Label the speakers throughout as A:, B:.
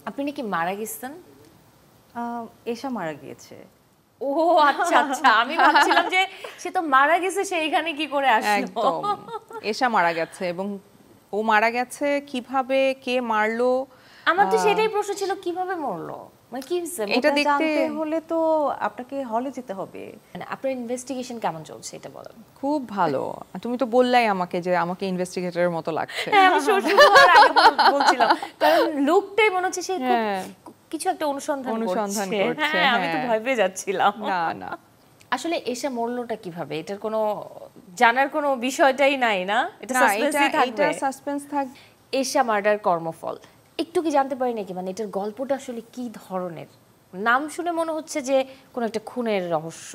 A: আপনি নাকি মারা গেছেন?
B: এশা মারা গিয়েছে।
A: ও আচ্ছা আচ্ছা, আমি ভাবছিলাম যে সে তো মারা গেছে, সে এখানে কি করে আসলো।
C: একদম, এশা মারা গেছে এবং ও মারা গেছে কিভাবে, কে মারলো,
A: আমার তো সেটাই প্রশ্ন ছিল, কিভাবে মরলো, মানে কি হয়েছে?
C: এটা দেখতে
B: জানতে হলে তো আপনাকে হলে যেতে হবে।
A: মানে আপনার ইনভেস্টিগেশন কেমন চলছে এটা বলেন।
C: খুব ভালো। তুমি তো বললাই আমাকে যে আমাকে ইনভেস্টিগেটরের মতো লাগছে।
A: হ্যাঁ, আমি শ্বশুর হওয়ার আগে বলছিলাম, কারণ লুকটাই মনে হচ্ছে সে খুব কিছু একটা অনুসন্ধান করছে। হ্যাঁ, আমি তো ভয় পেয়ে যাচ্ছিলাম।
C: না না,
A: আসলে এসে মরলোটা কিভাবে, এটার কোনো জানার কোনো বিষয়টাই নাই না? এটা সাসপেন্সই থাকবে।
C: এটা সাসপেন্স থাকবে।
A: এশা মার্ডার কর্মফল একটু কি জানতে পারি নাকি, মানে এটার গল্পটা আসলে কি ধরনের? নাম শুনে মনে হচ্ছে যে কোনো একটা খুনের রহস্য,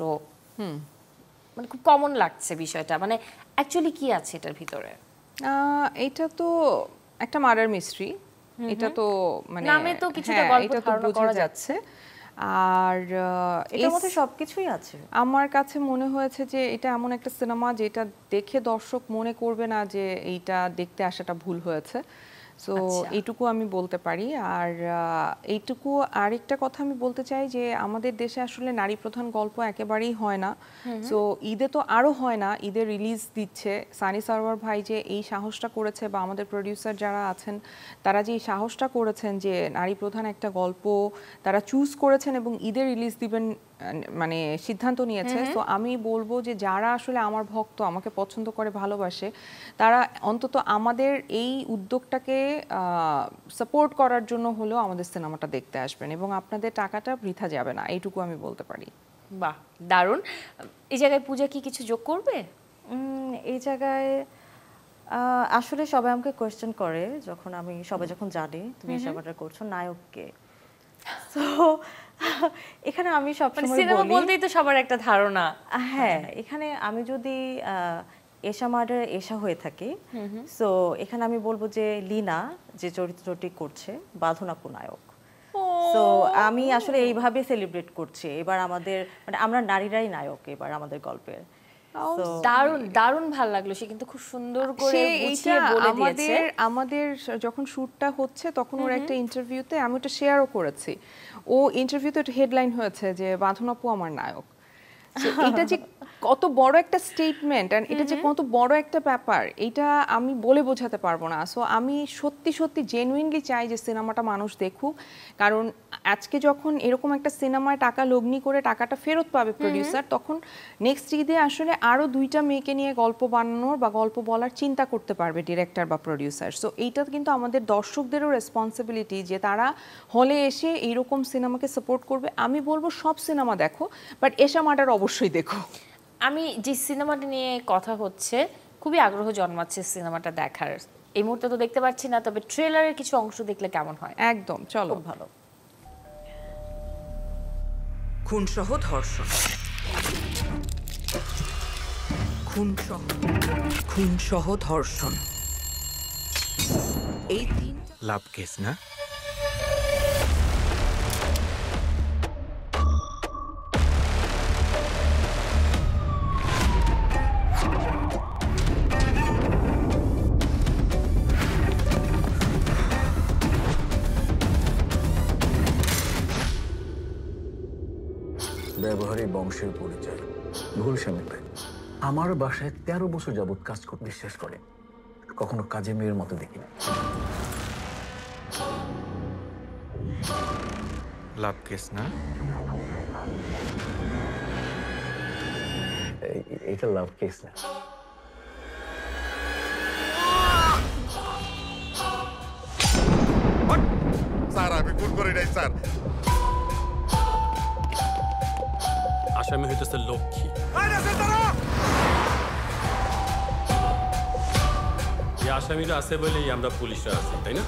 A: মানে খুব কমন লাগছে বিষয়টা, মানে অ্যাকচুয়ালি কি আছে এটার ভিতরে?
C: এটা তো একটা মার্ডার মিস্ট্রি, এটা তো মানে
A: নামে তো কিছুটা গল্প ধারণা করা যাচ্ছে।
C: আর
B: এটার মধ্যে সবকিছুই আছে।
C: আমার কাছে মনে হয়েছে যে এটা এমন একটা সিনেমা যেটা দেখে দর্শক মনে করবে না যে এইটা দেখতে আসাটা ভুল হয়েছে। সো এইটুকু আমি বলতে পারি। আর এইটুকু আরেকটা কথা আমি বলতে চাই যে আমাদের দেশে আসলে নারী প্রধান গল্প একেবারেই হয় না। সো ঈদে তো আরও হয় না, ঈদে রিলিজ দিচ্ছে। সানি সারওয়ার ভাই যে এই সাহসটা করেছে, বা আমাদের প্রডিউসার যারা আছেন তারা যে এই সাহসটা করেছেন যে নারী প্রধান একটা গল্প তারা চুজ করেছেন এবং ঈদে রিলিজ দিবেন, মানে সিদ্ধান্ত নিয়েছে। তো আমি বলবো যে যারা আসলে আমার ভক্ত, আমাকে পছন্দ করে, ভালোবাসে, তারা অন্তত আমাদের এই উদ্যোগটাকে সাপোর্ট করার জন্য হলেও আমাদের সিনেমাটা দেখতে আসবেন এবং আপনাদের টাকাটা বৃথা যাবে না, এইটুকু আমি বলতে পারি।
A: বাহ, দারুণ। এই জায়গায় পূজা কি কিছু যোগ করবে?
B: এই জায়গায় আসলে সবাই আমাকে কোয়েশ্চেন করে, সবাই যখন জানে তুমি এসব অর্ডার করছো, নায়ককে। তো এখানে আমি সবসময় বলি,
A: সিনেমা বলতেই তো সবার একটা ধারণা।
B: হ্যাঁ, এখানে আমি যদি এশা মার্ডার এশা হয়ে থাকি, সো এখানে আমি বলবো যে লীনা যে চরিত্রটি করছে বাঁধনাপু নায়ক। তো আমি আসলে এইভাবে সেলিব্রেট করছি এবার আমাদের, মানে আমরা নারীরাই নায়ক এবার আমাদের গল্পের।
A: দারুণ দারুণ ভালো লাগলো, সে কিন্তু খুব সুন্দর করে বুঝিয়ে বলে দিয়েছে।
C: আমাদের যখন শুটটা হচ্ছে তখন ওর একটা ইন্টারভিউতে আমি ওটা শেয়ারও করেছি, ও ইন্টারভিউতে হেডলাইন হয়েছে যে বাঁধনাপু আমার নায়ক। এটা যে কত বড় একটা স্টেটমেন্ট, এন্ড এটা যে কত বড় একটা ব্যাপার, এটা আমি বলে বোঝাতে পারবো না। সো আমি সত্যি সত্যি জেনুইনলি চাই যে সিনেমাটা মানুষ দেখুক, কারণ আজকে যখন এরকম একটা সিনেমায় টাকা লগ্নি করে টাকাটা ফেরত পাবে প্রডিউসার, তখন নেক্সট ঈদে আসলে আরও 2টা মেয়েকে নিয়ে গল্প বানানোর বা গল্প বলার চিন্তা করতে পারবে ডিরেক্টর বা প্রডিউসার। সো এইটা কিন্তু আমাদের দর্শকদেরও রেসপন্সিবিলিটি যে তারা হলে এসে এইরকম সিনেমাকে সাপোর্ট করবে। আমি বলবো সব সিনেমা দেখো, বাট এশা মার্ডার অবশ্যই দেখো।
A: আমি যে সিনেমাটা নিয়ে কথা হচ্ছে খুবই আগ্রহ জন্মাচ্ছে সিনেমাটা দেখার। এই মুহূর্তে তো দেখতে পাচ্ছি না, তবে ট্রেলারের কিছু অংশ দেখলে কেমন হয়?
C: একদম, চলো।
B: খুব ভালো।
D: খুনসহ ধর্ষণ, খুনসহ ধর্ষণ, এই 3টা লাভ কেস না?
E: ব্যবহারিক বংশের পরিচয় ভুল স্বামী ভাই। আমার বাসায় 13 বছর যাবৎ কাজ করতে বিশ্বাস করে, কখনো কাজে মেয়ের মতো দেখিনি।
D: লাভ কেস না?
E: এটা লাভ কেস না।
F: স্যার আমি খুন করি নাই স্যার।
G: আসামি হইতেছে লক্ষ্মী। এই আসামিরা আছে বলেই আমরা পুলিশরা আছি, তাই না?